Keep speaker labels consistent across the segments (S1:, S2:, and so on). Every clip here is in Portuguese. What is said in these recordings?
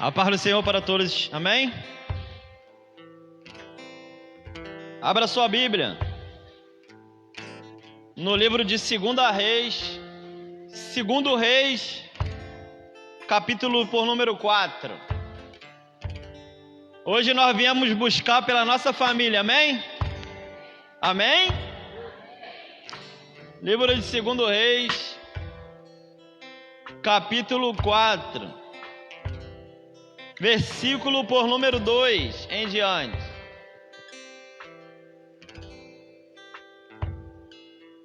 S1: A paz do Senhor para todos, amém? Abra sua Bíblia no livro de 2 Reis, capítulo por número 4. Hoje nós viemos buscar pela nossa família, amém? Amém? Livro de 2 Reis, capítulo 4. Versículo por número 2 em diante.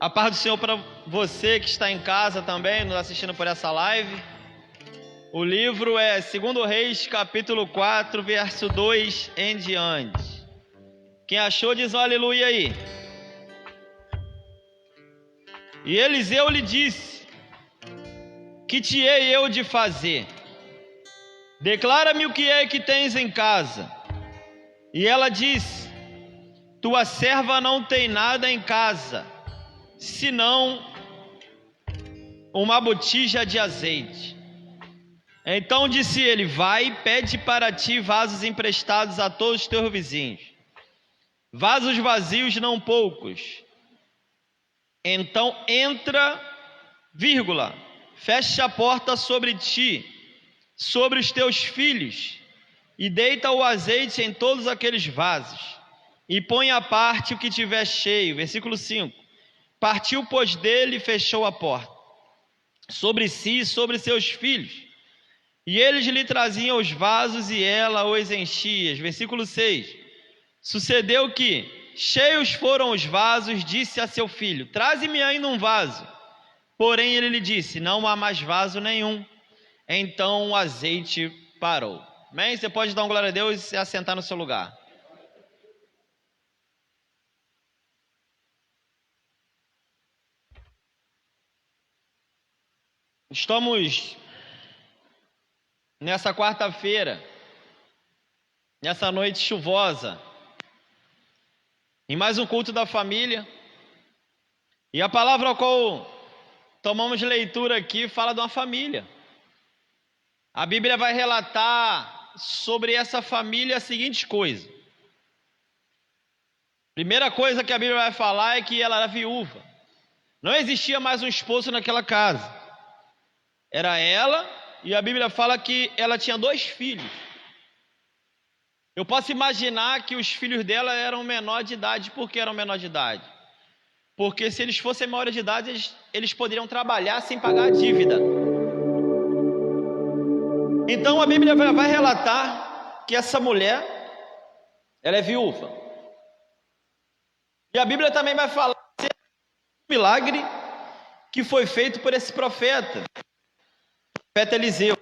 S1: A paz do Senhor para você que está em casa também, nos assistindo por essa live. O livro é 2 Reis, capítulo 4, verso 2 em diante. Quem achou diz um aleluia aí. E Eliseu lhe disse: que te hei eu de fazer? Declara-me o que é que tens em casa. E ela disse: tua serva não tem nada em casa, senão uma botija de azeite. Então disse ele: vai, pede para ti vasos emprestados a todos os teus vizinhos, vasos vazios não poucos. Então entra, fecha a porta sobre ti, sobre os teus filhos, e deita o azeite em todos aqueles vasos, e põe à parte o que tiver cheio. Versículo 5. Partiu, pois, dele e fechou a porta sobre si e sobre seus filhos, e eles lhe traziam os vasos e ela os enchia. Versículo 6. Sucedeu que, cheios foram os vasos, disse a seu filho: traze-me ainda um vaso. Porém ele lhe disse: não há mais vaso nenhum. Então o azeite parou. Amém? Você pode dar uma glória a Deus e se assentar no seu lugar. Estamos nessa quarta-feira, nessa noite chuvosa, em mais um culto da família. E a palavra a qual tomamos leitura aqui fala de uma família. A Bíblia vai relatar sobre essa família a seguinte coisa. Primeira coisa que a Bíblia vai falar é que ela era viúva. Não existia mais um esposo naquela casa. Era ela, e a Bíblia fala que ela tinha 2 filhos. Eu posso imaginar que os filhos dela eram menor de idade. Por que eram menor de idade? Porque se eles fossem maiores de idade, eles poderiam trabalhar sem pagar a dívida. Então a Bíblia vai relatar que essa mulher, ela é viúva. E a Bíblia também vai falar do milagre que foi feito por esse profeta Eliseu.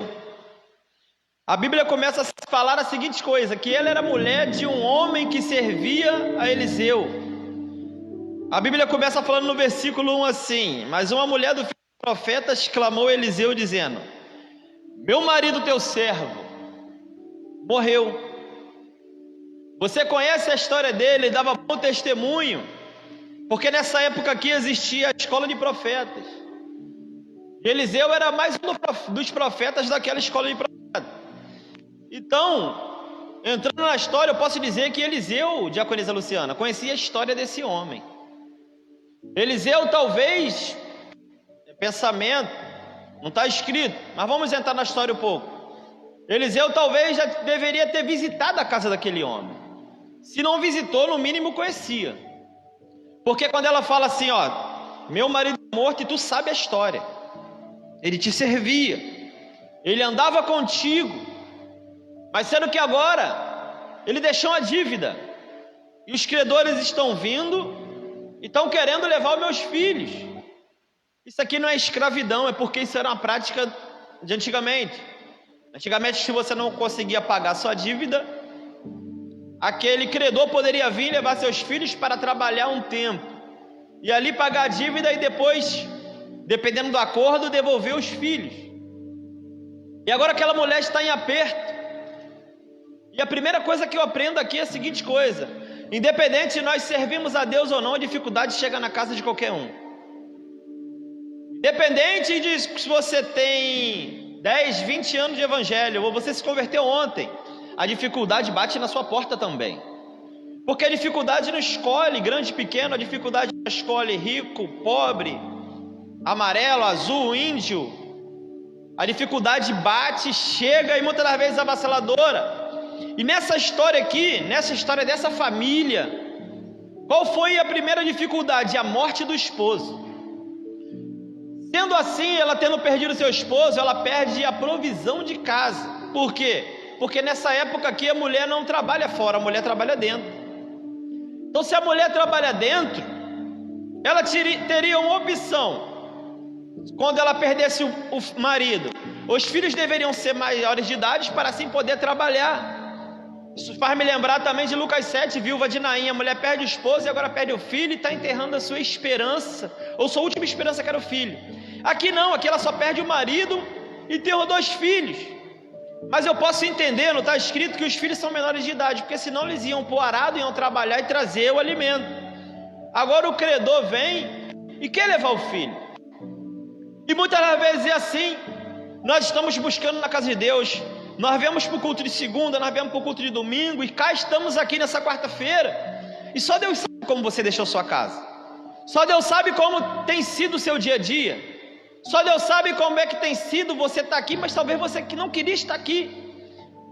S1: A Bíblia começa a falar a seguinte coisa: que ela era mulher de um homem que servia a Eliseu. A Bíblia começa falando no versículo 1 assim: mas uma mulher do filho dos profetas clamou a Eliseu dizendo: meu marido, teu servo, morreu. Você conhece a história dele, ele dava bom testemunho, porque nessa época aqui existia a escola de profetas. Eliseu era mais um dos profetas daquela escola de profetas. Então, entrando na história, eu posso dizer que Eliseu, diaconisa Luciana, conhecia a história desse homem. Eliseu talvez, pensamento, não está escrito, mas vamos entrar na história um pouco. Eliseu talvez já deveria ter visitado a casa daquele homem. Se não visitou, no mínimo conhecia. Porque quando ela fala assim, ó, meu marido é morto, e tu sabe a história. Ele te servia, ele andava contigo, mas sendo que agora ele deixou uma dívida, e os credores estão vindo e estão querendo levar os meus filhos. Isso aqui não é escravidão, é porque isso era uma prática de antigamente. Antigamente, se você não conseguia pagar sua dívida, aquele credor poderia vir levar seus filhos para trabalhar um tempo, e ali pagar a dívida e depois, dependendo do acordo, devolver os filhos. E agora aquela mulher está em aperto. E a primeira coisa que eu aprendo aqui é a seguinte coisa: independente se nós servimos a Deus ou não, a dificuldade chega na casa de qualquer um. Independente de se você tem 10, 20 anos de evangelho, ou você se converteu ontem, a dificuldade bate na sua porta também. Porque a dificuldade não escolhe grande, pequeno, a dificuldade não escolhe rico, pobre, amarelo, azul, índio. A dificuldade bate, chega e muitas das vezes avassaladora. E nessa história aqui, nessa história dessa família, qual foi a primeira dificuldade? A morte do esposo. Sendo assim, ela tendo perdido seu esposo, ela perde a provisão de casa. Por quê? Porque nessa época aqui a mulher não trabalha fora, a mulher trabalha dentro. Então se a mulher trabalha dentro, ela teria uma opção. Quando ela perdesse o marido, os filhos deveriam ser maiores de idade para assim poder trabalhar. Isso faz me lembrar também de Lucas 7, viúva de Naim. A mulher perde o esposo e agora perde o filho e está enterrando a sua esperança, ou sua última esperança, que era o filho. Aqui não, aqui ela só perde o marido e enterrou 2 filhos. Mas eu posso entender, não está escrito que os filhos são menores de idade, porque senão eles iam para o arado, iam trabalhar e trazer o alimento. Agora o credor vem e quer levar o filho. E muitas das vezes é assim. Nós estamos buscando na casa de Deus, nós viemos para o culto de segunda, nós viemos para o culto de domingo, e cá estamos aqui nessa quarta-feira, e só Deus sabe como você deixou sua casa, só Deus sabe como tem sido o seu dia a dia, só Deus sabe como é que tem sido você estar aqui, mas talvez você que não queria estar aqui,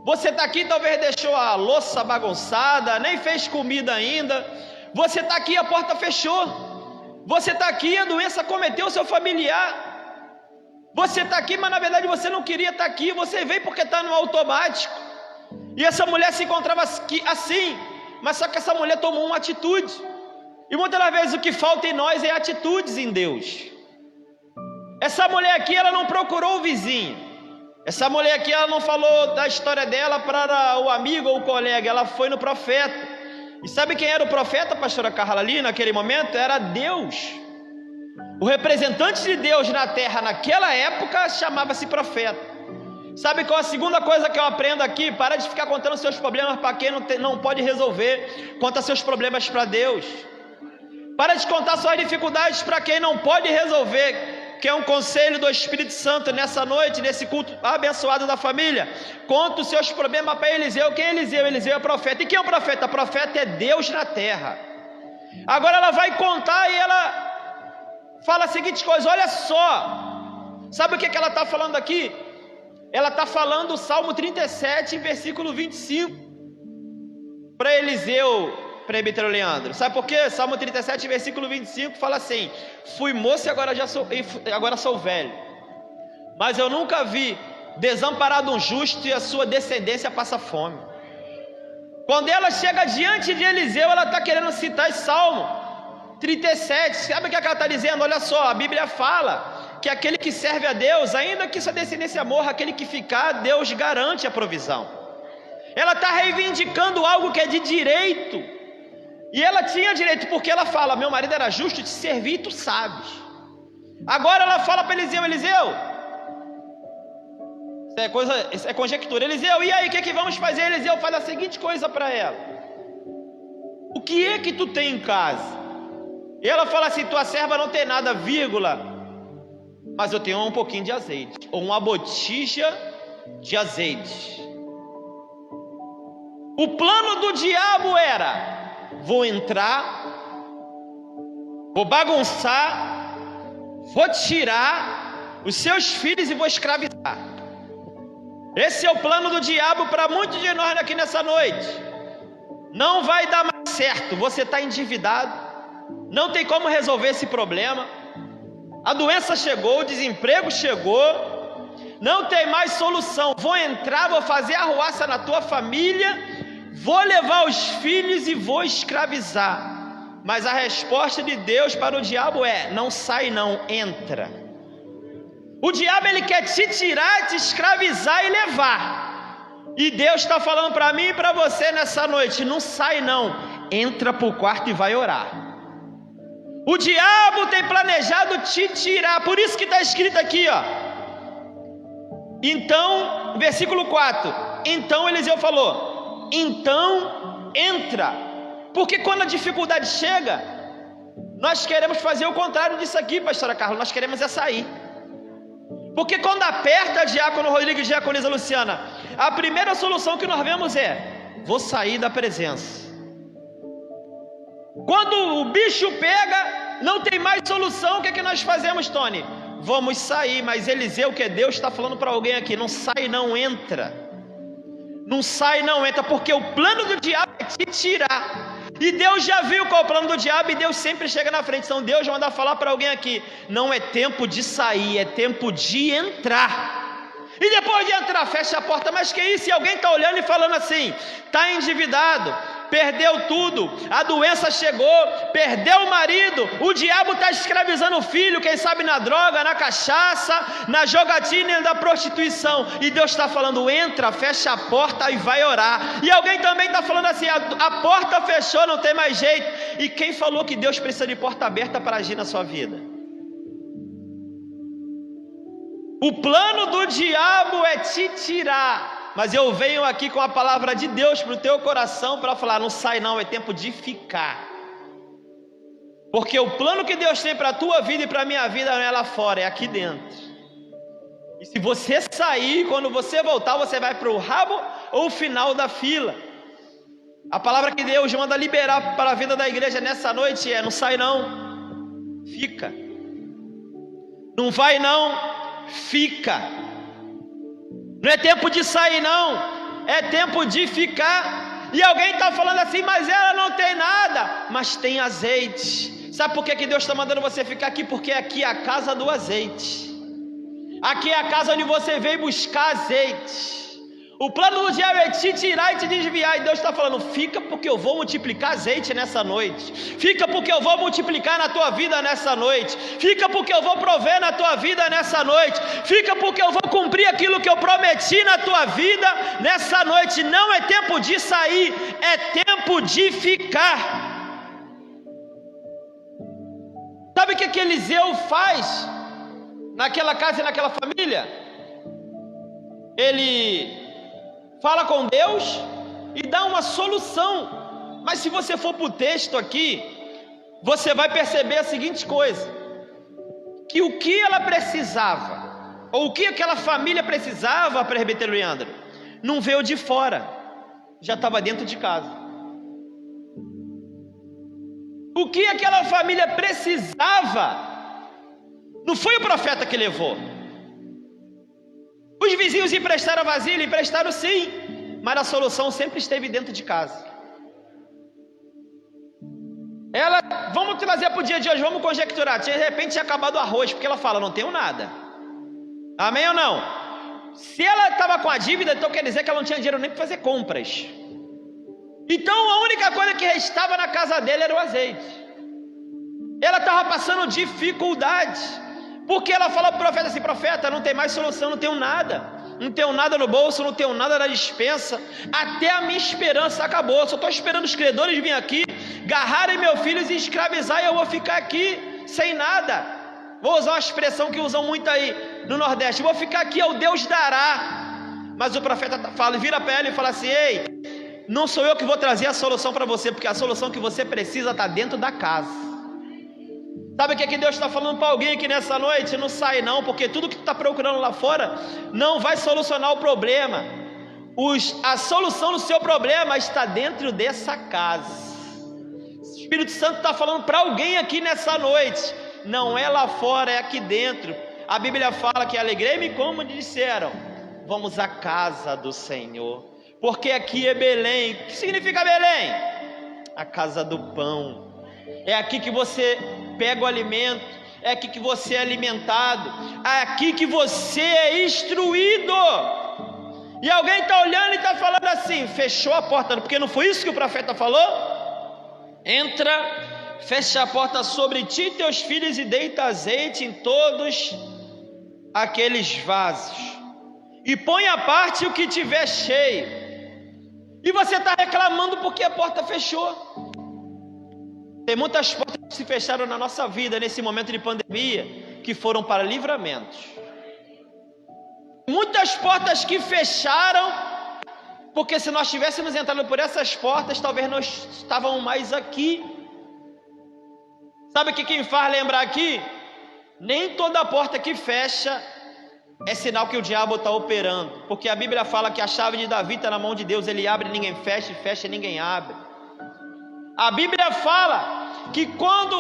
S1: você está aqui, talvez deixou a louça bagunçada, nem fez comida ainda, você está aqui, a porta fechou, você está aqui, a doença cometeu o seu familiar, você está aqui, mas na verdade você não queria estar aqui, você veio porque está no automático, e essa mulher se encontrava assim, mas só que essa mulher tomou uma atitude, e muitas das vezes o que falta em nós é atitudes em Deus. Essa mulher aqui, ela não procurou o vizinho, essa mulher aqui, ela não falou da história dela para o amigo ou o colega, ela foi no profeta, e sabe quem era o profeta, pastora Carla, ali naquele momento? Era Deus. O representante de Deus na terra naquela época chamava-se profeta. Sabe qual a segunda coisa que eu aprendo aqui? Para de ficar contando seus problemas para quem não pode resolver. Conta seus problemas para Deus. Para de contar suas dificuldades para quem não pode resolver, que é um conselho do Espírito Santo nessa noite, nesse culto abençoado da família. Conta os seus problemas para Eliseu. Quem é Eliseu? Eliseu é profeta. E quem é o profeta? O profeta é Deus na terra. Agora ela vai contar e ela fala a seguinte coisa, olha só, sabe o que ela está falando aqui? Ela está falando o Salmo 37, versículo 25, para Eliseu, presbítero Leandro. Sabe por quê? Salmo 37, versículo 25, fala assim, fui moço e agora sou velho, mas eu nunca vi desamparado um justo e a sua descendência passa fome. Quando ela chega diante de Eliseu, ela está querendo citar esse Salmo 37, sabe o que ela está dizendo? Olha só, a Bíblia fala que aquele que serve a Deus, ainda que sua descendência morra, aquele que ficar, Deus garante a provisão. Ela está reivindicando algo que é de direito, e ela tinha direito, porque ela fala, meu marido era justo, te servi e tu sabes. Agora ela fala para Eliseu, isso é conjectura, Eliseu, e aí, o que é que vamos fazer? Eliseu fala a seguinte coisa para ela, o que é que tu tem em casa? E ela fala assim, tua serva não tem nada, vírgula, mas eu tenho um pouquinho de azeite, ou uma botija de azeite. O plano do diabo era, vou entrar, vou bagunçar, vou tirar os seus filhos e vou escravizar. Esse é o plano do diabo para muitos de nós aqui nessa noite. Não vai dar mais certo, você está endividado, não tem como resolver esse problema, a doença chegou, o desemprego chegou, não tem mais solução, vou entrar, vou fazer arruaça na tua família, vou levar os filhos e vou escravizar. Mas a resposta de Deus para o diabo é, não sai não, entra. O diabo ele quer te tirar, te escravizar e levar, e Deus está falando para mim e para você nessa noite, não sai não, entra para o quarto e vai orar. O diabo tem planejado te tirar, por isso que está escrito aqui, ó. Então, versículo 4, então Eliseu falou, então entra, porque quando a dificuldade chega, nós queremos fazer o contrário disso aqui, pastora Carla, nós queremos é sair. Porque quando aperta diácono Rodrigo e diaconisa Luciana, a primeira solução que nós vemos é: vou sair da presença. Quando o bicho pega, não tem mais solução, o que é que nós fazemos, Tony? Vamos sair. Mas Eliseu, que é Deus, está falando para alguém aqui: não sai, não entra. Não sai, não entra, porque o plano do diabo é te tirar. E Deus já viu qual é o plano do diabo, e Deus sempre chega na frente. Então Deus vai mandar falar para alguém aqui: não é tempo de sair, é tempo de entrar. E depois de entrar, fecha a porta. Mas que isso? E alguém está olhando e falando assim: está endividado, perdeu tudo, a doença chegou, perdeu o marido, o diabo está escravizando o filho, quem sabe na droga, na cachaça, na jogatina e na prostituição. E Deus está falando: entra, fecha a porta e vai orar. E alguém também está falando assim: a porta fechou, não tem mais jeito. E quem falou que Deus precisa de porta aberta para agir na sua vida? O plano do diabo é te tirar. Mas eu venho aqui com a palavra de Deus para o teu coração para falar: não sai não, é tempo de ficar. Porque o plano que Deus tem para a tua vida e para a minha vida não é lá fora, é aqui dentro. E se você sair, quando você voltar, você vai para o rabo ou o final da fila. A palavra que Deus manda liberar para a vida da igreja nessa noite é: não sai não, fica. Não vai não, fica. Não é tempo de sair não, é tempo de ficar. E alguém está falando assim: mas ela não tem nada. Mas tem azeite. Sabe por que Deus está mandando você ficar aqui? Porque aqui é a casa do azeite. Aqui é a casa onde você veio buscar azeite. O plano do diabo é te tirar e te desviar. E Deus está falando: fica, porque eu vou multiplicar azeite nessa noite. Fica, porque eu vou multiplicar na tua vida nessa noite. Fica, porque eu vou prover na tua vida nessa noite. Fica, porque eu vou cumprir aquilo que eu prometi na tua vida nessa noite. Não é tempo de sair, é tempo de ficar. Sabe o que Eliseu faz naquela casa e naquela família? Ele fala com Deus e dá uma solução. Mas se você for para o texto aqui, você vai perceber a seguinte coisa: que o que ela precisava, ou o que aquela família precisava, presbítero Leandro, não veio de fora, já estava dentro de casa. O que aquela família precisava, não foi o profeta que levou. Os vizinhos emprestaram a vasilha, emprestaram sim, mas a solução sempre esteve dentro de casa. Ela, vamos trazer para o dia de hoje, vamos conjecturar, de repente tinha acabado o arroz, porque ela fala: não tenho nada. Amém ou não? Se ela estava com a dívida, então quer dizer que ela não tinha dinheiro nem para fazer compras. Então a única coisa que restava na casa dele era o azeite. Ela estava passando dificuldade, porque ela fala para o profeta assim: profeta, não tem mais solução, não tenho nada. Não tenho nada no bolso, não tenho nada na despensa. Até a minha esperança acabou. Só estou esperando os credores virem aqui, agarrarem meus filhos e escravizar, e eu vou ficar aqui sem nada. Vou usar uma expressão que usam muito aí no Nordeste: vou ficar aqui, o Deus dará. Mas o profeta fala, vira para ela e fala assim: ei, não sou eu que vou trazer a solução para você, porque a solução que você precisa está dentro da casa. Sabe o que Deus está falando para alguém aqui nessa noite? Não sai não, porque tudo que tu está procurando lá fora não vai solucionar o problema. A solução do seu problema está dentro dessa casa. O Espírito Santo está falando para alguém aqui nessa noite: não é lá fora, é aqui dentro. A Bíblia fala que alegrei-me como disseram: vamos à casa do Senhor, porque aqui é Belém. O que significa Belém? A casa do pão. É aqui que você pega o alimento, é aqui que você é alimentado, é aqui que você é instruído. E alguém está olhando e está falando assim: fechou a porta, porque não foi isso que o profeta falou? Entra, fecha a porta sobre ti e teus filhos e deita azeite em todos aqueles vasos, e põe à parte o que tiver cheio. E você está reclamando porque a porta fechou. Tem muitas portas que se fecharam na nossa vida nesse momento de pandemia, que foram para livramentos. Muitas portas que fecharam, porque se nós tivéssemos entrado por essas portas, talvez nós estávamos mais aqui. Sabe o que me faz lembrar aqui? Nem toda porta que fecha é sinal que o diabo está operando, porque a Bíblia fala que a chave de Davi está na mão de Deus, ele abre e ninguém fecha, e fecha e ninguém abre. A Bíblia fala que quando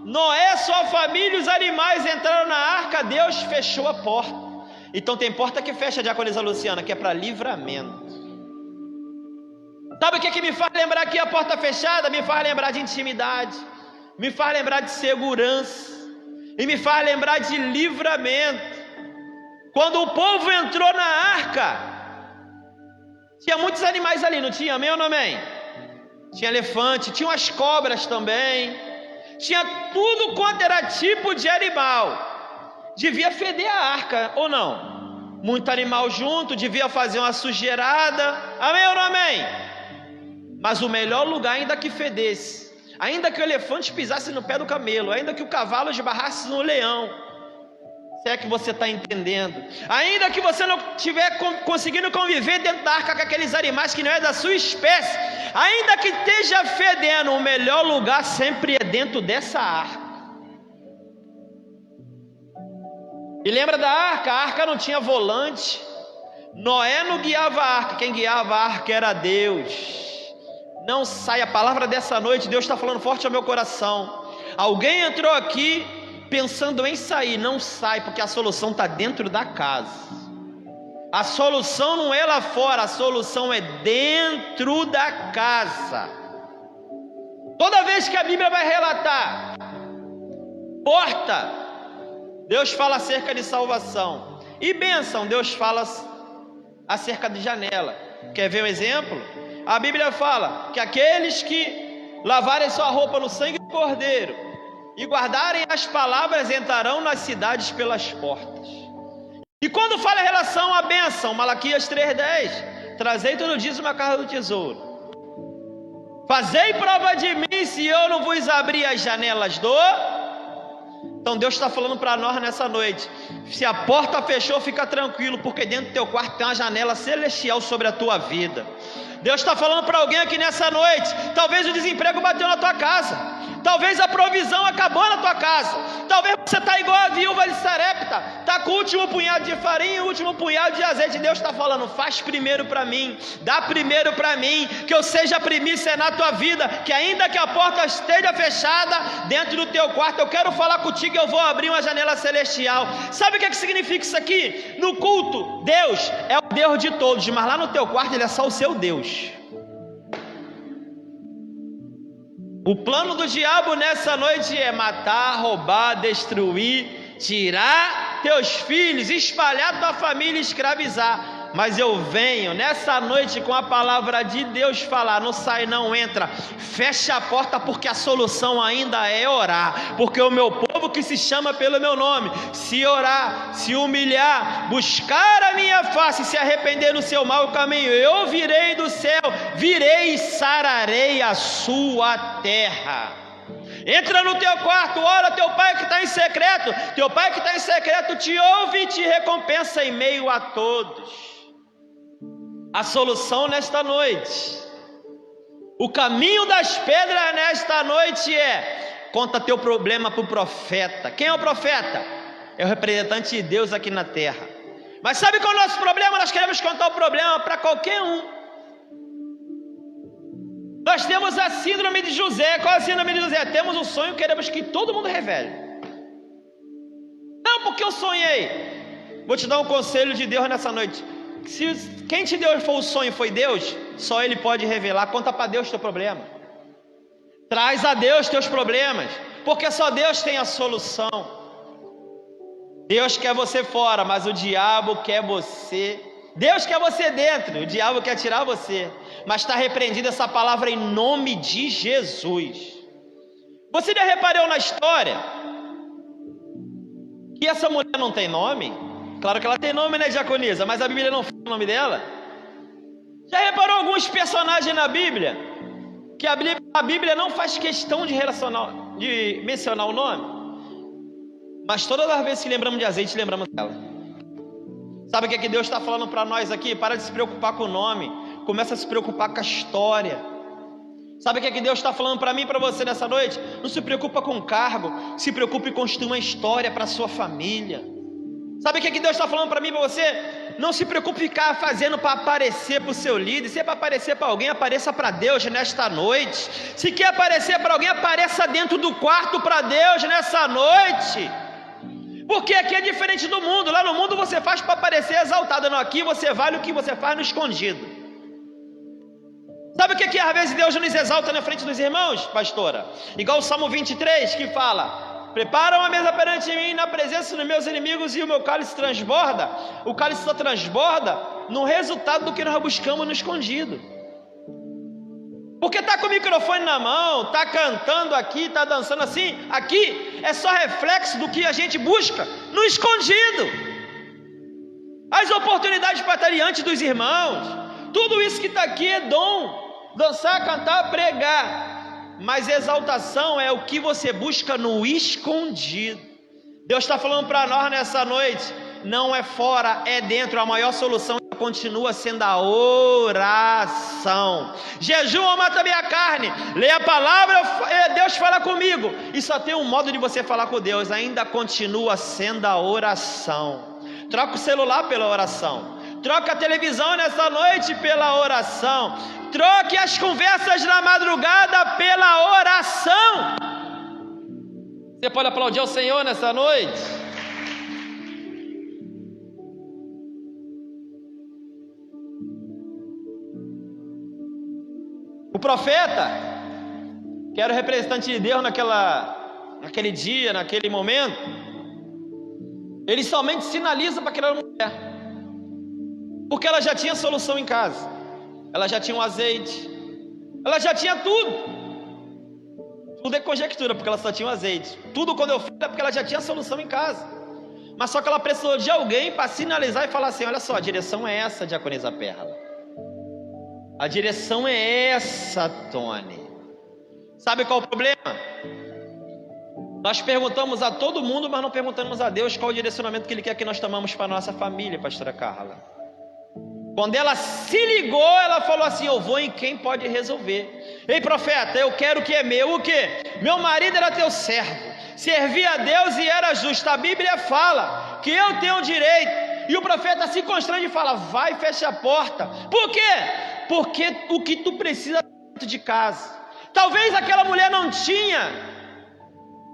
S1: Noé, sua família e os animais entraram na arca, Deus fechou a porta. Então tem porta que fecha, diaconisa Luciana, que é para livramento. Sabe o que me faz lembrar que a porta fechada? Me faz lembrar de intimidade, me faz lembrar de segurança, e me faz lembrar de livramento. Quando o povo entrou na arca, tinha muitos animais ali, não tinha? Amém ou não amém? Tinha elefante, tinha umas cobras também, tinha tudo quanto era tipo de animal. Devia feder a arca, ou não? Muito animal junto, devia fazer uma sujeirada. Amém ou não amém? Mas o melhor lugar, ainda que fedesse, ainda que o elefante pisasse no pé do camelo, ainda que o cavalo esbarrasse no leão, se é que você está entendendo, ainda que você não estiver conseguindo conviver dentro da arca com aqueles animais que não é da sua espécie, ainda que esteja fedendo, o melhor lugar sempre é dentro dessa arca. E lembra da arca? A arca não tinha volante, Noé não guiava a arca, quem guiava a arca era Deus. Não sai, a palavra dessa noite, Deus está falando forte ao meu coração. Alguém entrou aqui pensando em sair, não sai, porque a solução está dentro da casa. A solução não é lá fora, a solução é dentro da casa. Toda vez que a Bíblia vai relatar porta, Deus fala acerca de salvação, e bênção, Deus fala acerca de janela. Quer ver um exemplo? A Bíblia fala que aqueles que lavarem sua roupa no sangue do Cordeiro e guardarem as palavras entrarão nas cidades pelas portas. E quando fala em relação à bênção, Malaquias 3,10, trazei todo dízimo a casa do tesouro, fazei prova de mim se eu não vos abrir as janelas do... Então Deus está falando para nós nessa noite, se a porta fechou, fica tranquilo, porque dentro do teu quarto tem uma janela celestial sobre a tua vida. Deus está falando para alguém aqui nessa noite, talvez o desemprego bateu na tua casa, talvez a provisão acabou na tua casa, talvez você está igual a viúva de Sarepta, está com o último punhado de farinha e o último punhado de azeite. Deus está falando, faz primeiro para mim, dá primeiro para mim, que eu seja a primícia na tua vida, que ainda que a porta esteja fechada, dentro do teu quarto, eu quero falar contigo, eu vou abrir uma janela celestial. Sabe o que significa isso aqui? No culto, Deus é o Deus de todos, mas lá no teu quarto Ele é só o seu Deus. O plano do diabo nessa noite é matar, roubar, destruir, tirar teus filhos, espalhar tua família e escravizar. Mas eu venho nessa noite com a palavra de Deus falar, não sai, não entra, fecha a porta, porque a solução ainda é orar, porque o meu povo que se chama pelo meu nome, se orar, se humilhar, buscar a minha face e se arrepender no seu mau caminho, eu virei do céu, virei e sararei a sua terra. Entra no teu quarto, ora teu pai que está em secreto, teu pai que está em secreto te ouve e te recompensa em meio a todos. A solução nesta noite, o caminho das pedras nesta noite é, conta teu problema para o profeta. Quem é o profeta? É o representante de Deus aqui na terra. Mas sabe qual é o nosso problema? Nós queremos contar o problema para qualquer um. Nós temos a síndrome de José. Qual é a síndrome de José? Temos um sonho e queremos que todo mundo revele. Não, porque eu sonhei. Vou te dar um conselho de Deus nessa noite. Se quem te deu foi o sonho, foi Deus, só Ele pode revelar. Conta para Deus teu problema, traz a Deus teus problemas, porque só Deus tem a solução. Deus quer você fora, mas o diabo quer você. Deus quer você dentro, o diabo quer tirar você. Mas está repreendida essa palavra em nome de Jesus. Você já reparou na história que essa mulher não tem nome? Claro que ela tem nome, né, diaconisa? Mas a Bíblia não fala o nome dela. Já reparou alguns personagens na Bíblia que a Bíblia não faz questão de mencionar o nome? Mas todas as vezes que lembramos de azeite, lembramos dela. Sabe o que Deus está falando para nós aqui? Para de se preocupar com o nome, começa a se preocupar com a história. Sabe o que Deus está falando para mim e para você nessa noite? Não se preocupa com o cargo, se preocupe em construir uma história para a sua família. Sabe o que Deus está falando para mim e para você? Não se preocupe ficar fazendo para aparecer para o seu líder. Se é para aparecer para alguém, apareça para Deus nesta noite. Se quer aparecer para alguém, apareça dentro do quarto para Deus nessa noite. Porque aqui é diferente do mundo. Lá no mundo você faz para parecer exaltado. Não, aqui você vale o que você faz no escondido. Sabe o que às vezes Deus não nos exalta na frente dos irmãos, pastora? Igual o Salmo 23 que fala: preparam a mesa perante mim na presença dos meus inimigos e o meu cálice transborda. O cálice só transborda no resultado do que nós buscamos no escondido. Porque está com o microfone na mão, está cantando aqui, está dançando assim, aqui é só reflexo do que a gente busca no escondido. As oportunidades para estar diante dos irmãos, tudo isso que está aqui é dom. Dançar, cantar, pregar. Mas exaltação é o que você busca no escondido. Deus está falando para nós nessa noite: não é fora, é dentro. A maior solução continua sendo a oração. Jejum ou mata minha carne. Lê a palavra, Deus fala comigo. E só tem um modo de você falar com Deus. Ainda continua sendo a oração. Troca o celular pela oração. Troca a televisão nessa noite pela oração. Troque as conversas na madrugada pela oração. Você pode aplaudir ao Senhor nessa noite? O profeta, que era o representante de Deus naquele dia, naquele momento, ele somente sinaliza para aquela mulher, porque ela já tinha solução em casa. Ela já tinha um azeite, ela já tinha tudo. Tudo é conjectura, porque ela só tinha um azeite. Tudo quando eu falo é porque ela já tinha solução em casa. Mas só que ela precisou de alguém para sinalizar e falar assim: olha só, a direção é essa, diaconisa Perla. A direção é essa, Tony. Sabe qual é o problema? Nós perguntamos a todo mundo, mas não perguntamos a Deus qual o direcionamento que Ele quer que nós tomamos para a nossa família, pastora Carla. Quando ela se ligou, ela falou assim: eu vou em quem pode resolver. Ei, profeta, eu quero o que é meu. O que? Meu marido era teu servo, servia a Deus e era justo. A Bíblia fala que eu tenho direito. E o profeta se constrange e fala: vai, fecha a porta. Por quê? Porque o que tu precisa dentro de casa. Talvez aquela mulher não tinha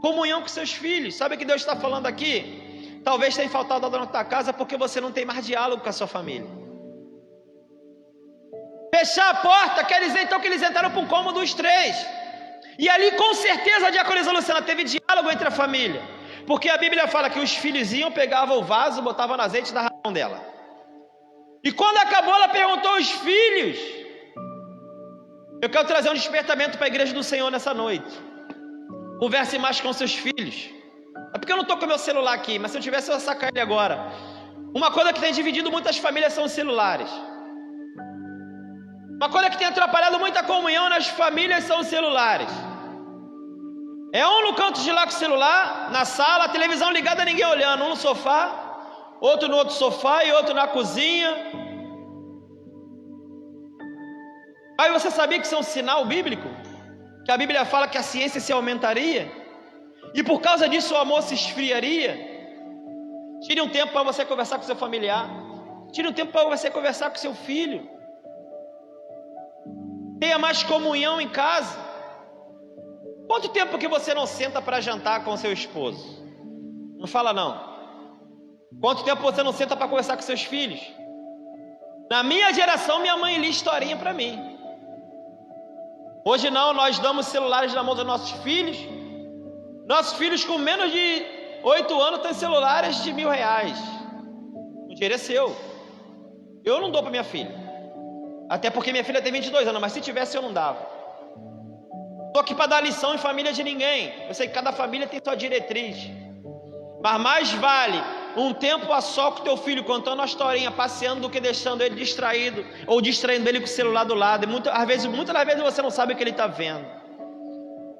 S1: comunhão com seus filhos. Sabe o que Deus está falando aqui? Talvez tenha faltado na tua casa porque você não tem mais diálogo com a sua família. Fechar a porta quer dizer então que eles entraram para um cômodo os três. E ali com certeza a diaconisa Luciana teve diálogo entre a família. Porque a Bíblia fala que os filhos iam, pegavam o vaso, botavam no azeite da mão dela. E quando acabou, ela perguntou aos filhos. Eu quero trazer um despertamento para a igreja do Senhor nessa noite. Converse mais com seus filhos. É porque eu não estou com meu celular aqui, mas se eu tivesse eu ia sacar ele agora. Uma coisa que tem dividido muitas famílias são os celulares. Uma coisa que tem atrapalhado muita comunhão nas famílias são os celulares. É um no canto de lá com o celular, na sala, a televisão ligada, ninguém olhando. Um no sofá, outro no outro sofá e outro na cozinha. Aí você sabia que isso é um sinal bíblico? Que a Bíblia fala que a ciência se aumentaria? E por causa disso o amor se esfriaria? Tire um tempo para você conversar com seu familiar. Tire um tempo para você conversar com seu filho. Tenha mais comunhão em casa. Quanto tempo que você não senta para jantar com seu esposo? Não fala não. Quanto tempo você não senta para conversar com seus filhos? Na minha geração, minha mãe lia historinha para mim. Hoje não, nós damos celulares na mão dos nossos filhos. Nossos filhos com menos de 8 anos têm celulares de R$1.000. O dinheiro é seu. Eu não dou para minha filha. Até porque minha filha tem 22 anos, mas se tivesse eu não dava. Estou aqui para dar lição em família de ninguém. Eu sei que cada família tem sua diretriz. Mas mais vale um tempo a só com teu filho, contando uma historinha, passeando, do que deixando ele distraído, ou distraindo ele com o celular do lado. E muitas das vezes você não sabe o que ele está vendo.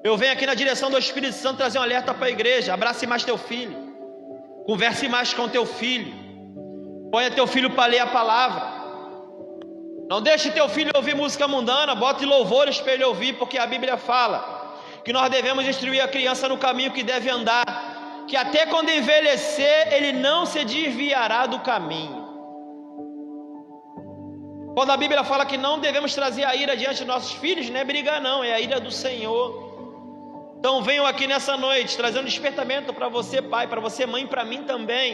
S1: Eu venho aqui na direção do Espírito Santo trazer um alerta para a igreja. Abrace mais teu filho. Converse mais com teu filho. Ponha teu filho para ler a palavra. Não deixe teu filho ouvir música mundana, bote louvores para ele ouvir, porque a Bíblia fala que nós devemos instruir a criança no caminho que deve andar, que até quando envelhecer, ele não se desviará do caminho. Quando a Bíblia fala que não devemos trazer a ira diante de nossos filhos, não é brigar não, é a ira do Senhor. Então venho aqui nessa noite, trazendo despertamento para você pai, para você mãe, para mim também.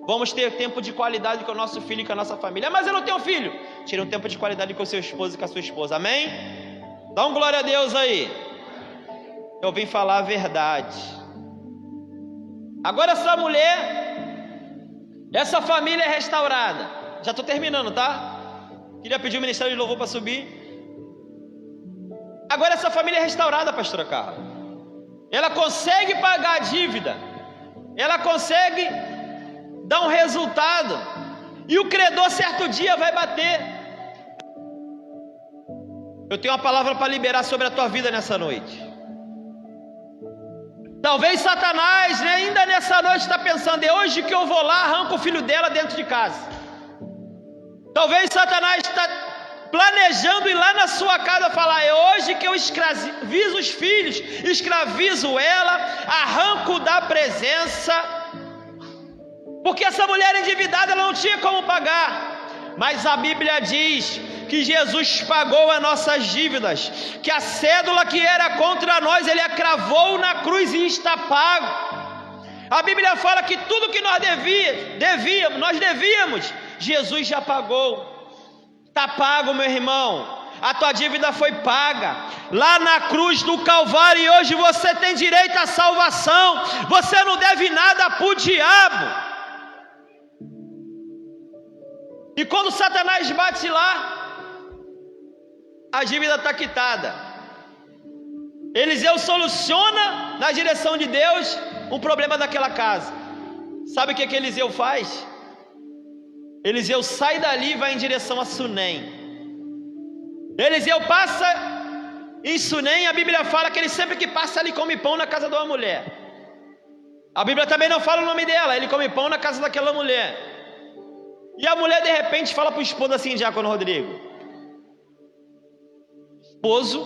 S1: Vamos ter tempo de qualidade com o nosso filho e com a nossa família. Mas eu não tenho filho. Tire um tempo de qualidade com o seu esposo e com a sua esposa, amém? Dá um glória a Deus aí. Eu vim falar a verdade. Agora essa mulher, essa família é restaurada. Já estou terminando, tá? Queria pedir o ministério de louvor para subir. Agora essa família é restaurada, pastora Carla. Ela consegue pagar a dívida. Ela consegue dar um resultado. E o credor certo dia vai bater. Eu tenho uma palavra para liberar sobre a tua vida nessa noite. Talvez Satanás, né, ainda nessa noite está pensando: é hoje que eu vou lá, arranco o filho dela dentro de casa. Talvez Satanás está planejando ir lá na sua casa falar: é hoje que eu escravizo os filhos, escravizo ela, arranco da presença, porque essa mulher endividada ela não tinha como pagar. Mas a Bíblia diz que Jesus pagou as nossas dívidas, que a cédula que era contra nós ele a cravou na cruz e está pago. A Bíblia fala que tudo que nós devíamos, Jesus já pagou. Está pago, meu irmão. A tua dívida foi paga lá na cruz do Calvário, e hoje você tem direito à salvação. Você não deve nada para o diabo. E quando Satanás bate lá, a dívida está quitada. Eliseu soluciona na direção de Deus um problema daquela casa. Sabe o que Eliseu faz? Eliseu sai dali e vai em direção a Sunem. Eliseu passa em Sunem. A Bíblia fala que ele sempre que passa ali come pão na casa de uma mulher. A Bíblia também não fala o nome dela. Ele come pão na casa daquela mulher. E a mulher de repente fala para o esposo assim: Diácono Rodrigo, esposo,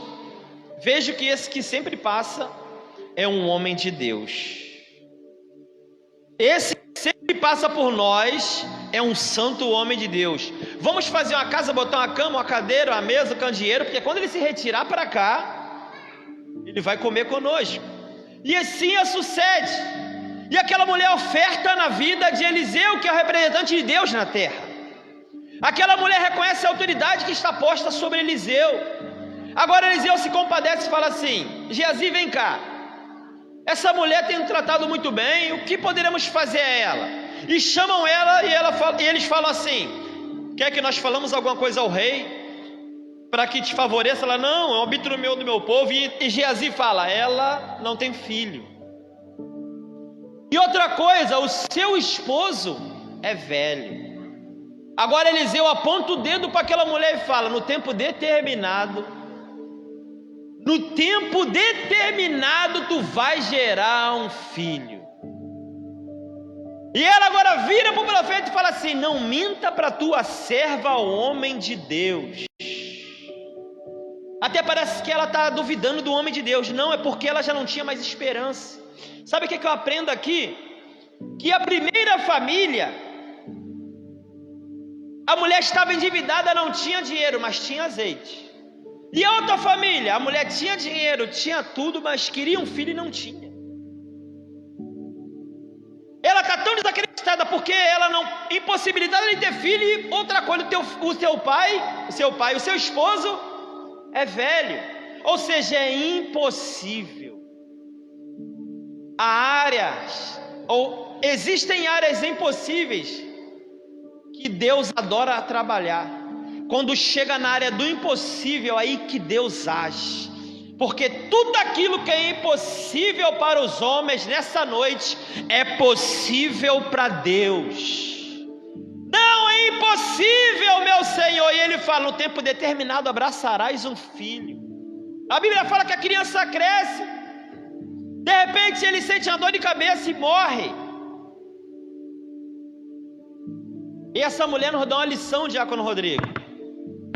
S1: vejo que esse que sempre passa é um homem de Deus. Esse que sempre passa por nós é um santo homem de Deus. Vamos fazer uma casa, botar uma cama, uma cadeira, uma mesa, um candeeiro, porque quando ele se retirar para cá, ele vai comer conosco. E assim sucede. E aquela mulher oferta na vida de Eliseu, que é o representante de Deus na terra. Aquela mulher reconhece a autoridade que está posta sobre Eliseu. Agora Eliseu se compadece e fala assim: Geazi, vem cá. Essa mulher tem tratado muito bem, o que poderemos fazer a ela? E chamam ela e eles falam assim: quer que nós falamos alguma coisa ao rei para que te favoreça? Ela: não, é um arbítrio do meu povo. E Geazi fala: ela não tem filho. E outra coisa, o seu esposo é velho. Agora Eliseu aponta o dedo para aquela mulher e fala: no tempo determinado tu vai gerar um filho. E ela agora vira para o profeta e fala assim: não minta para tua serva, homem de Deus. Até parece que ela está duvidando do homem de Deus. Não, é porque ela já não tinha mais esperança. Sabe o que eu aprendo aqui? Que a primeira família, a mulher estava endividada, não tinha dinheiro, mas tinha azeite. E a outra família, a mulher tinha dinheiro, tinha tudo, mas queria um filho e não tinha. Ela está tão desacreditada porque ela não, impossibilitada de ter filho. E outra coisa, o seu esposo é velho, ou seja, é impossível. Existem áreas impossíveis que Deus adora trabalhar. Quando chega na área do impossível, aí que Deus age. Porque tudo aquilo que é impossível para os homens nessa noite é possível para Deus. Não é impossível, meu Senhor. E Ele fala: no tempo determinado abraçarás um filho. A Bíblia fala que a criança cresce. De repente ele sente uma dor de cabeça e morre. E essa mulher nos dá uma lição, Diácono Rodrigo.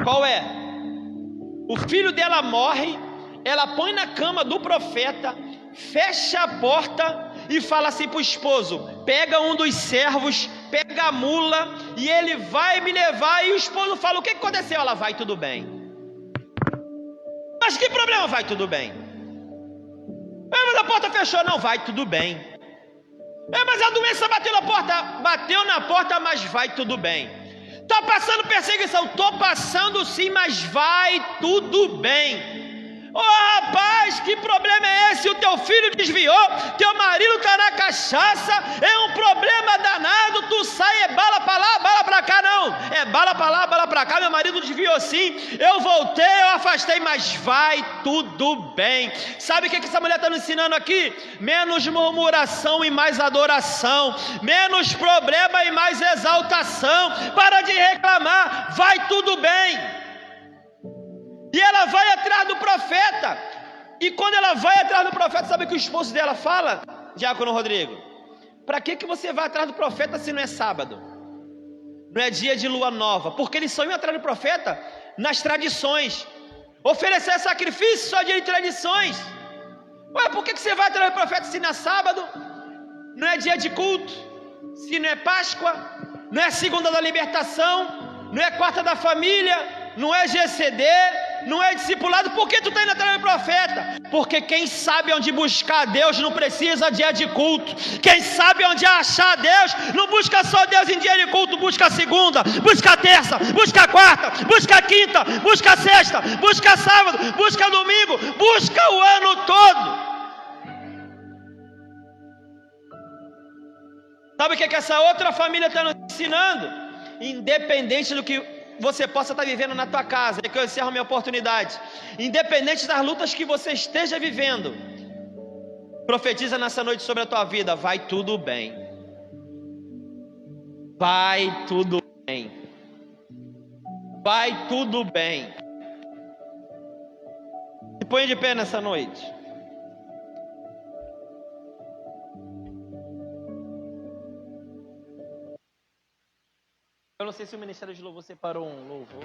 S1: Qual é? O filho dela morre, ela põe na cama do profeta, fecha a porta e fala assim para o esposo: pega um dos servos, pega a mula e ele vai me levar. E o esposo fala: o que aconteceu? Ela: vai tudo bem. Mas que problema? Vai tudo bem. Mas a porta fechou. Não, vai tudo bem. Mas a doença bateu na porta. Bateu na porta, mas vai tudo bem. Está passando perseguição. Estou passando sim, mas vai tudo bem. Rapaz, que problema é esse? O teu filho desviou, teu marido está na cachaça, é um problema danado. Tu sai, é bala para lá, bala para cá. Não, é bala para lá, bala para cá. Meu marido desviou sim, eu voltei, eu afastei, mas vai tudo bem. Sabe o que essa mulher está nos ensinando aqui? Menos murmuração e mais adoração, menos problema e mais exaltação. Para de reclamar, vai tudo bem. E ela vai atrás do profeta. E quando ela vai atrás do profeta, sabe o que o esposo dela fala? Diácono Rodrigo: para que você vai atrás do profeta se não é sábado? Não é dia de lua nova? Porque eles só iam atrás do profeta nas tradições. Oferecer sacrifício só dia de tradições. Por que você vai atrás do profeta se não é sábado? Não é dia de culto? Se não é Páscoa? Não é segunda da libertação? Não é quarta da família? Não é GCD, não é discipulado? Por que tu está indo atrás do profeta? Porque quem sabe onde buscar Deus não precisa dia de culto. Quem sabe onde achar Deus não busca só Deus em dia de culto. Busca segunda, busca terça, busca quarta, busca quinta, busca sexta, busca sábado, busca domingo, busca o ano todo. Sabe o que essa outra família está nos ensinando? Independente do que você possa estar vivendo na tua casa, é que eu encerro minha oportunidade. Independente das lutas que você esteja vivendo, profetiza nessa noite sobre a tua vida: vai tudo bem. Vai tudo bem. Vai tudo bem. Se põe de pé nessa noite. Eu não sei se o Ministério de Louvor separou um louvor.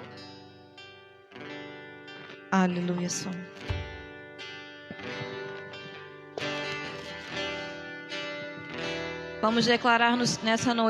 S2: Aleluia, som. Vamos declarar nessa noite.